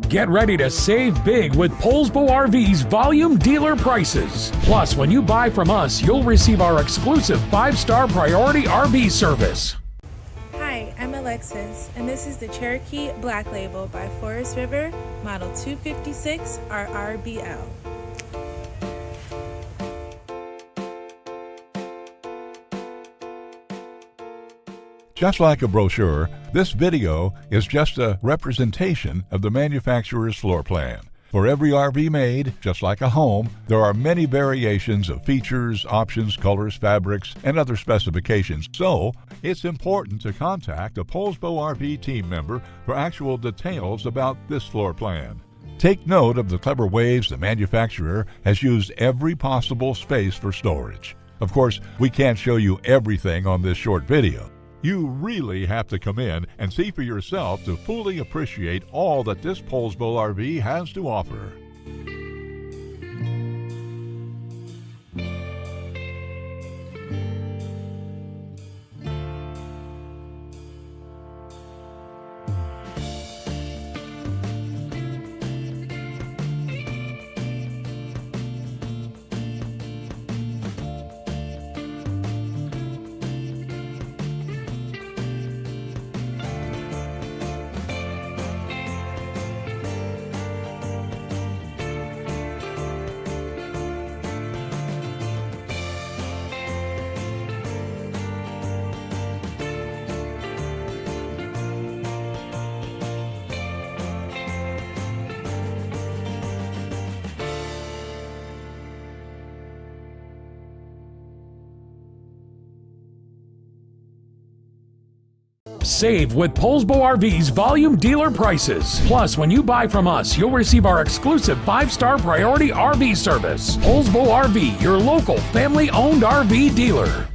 Get ready to save big with Poulsbo RV's volume dealer prices. Plus, when you buy from us, you'll receive our exclusive 5-star priority RV service. Hi, I'm Alexis, and this is the Cherokee Black Label by Forest River, model 256 RRBL. Just like a brochure, this video is just a representation of the manufacturer's floor plan. For every RV made, just like a home, there are many variations of features, options, colors, fabrics, and other specifications. So, it's important to contact a Poulsbo RV team member for actual details about this floor plan. Take note of the clever ways the manufacturer has used every possible space for storage. Of course, we can't show you everything on this short video. You really have to come in and see for yourself to fully appreciate all that this Poulsbo RV has to offer. Save with Poulsbo RV's volume dealer prices. Plus, when you buy from us, you'll receive our exclusive 5-star priority RV service. Poulsbo RV, your local family-owned RV dealer.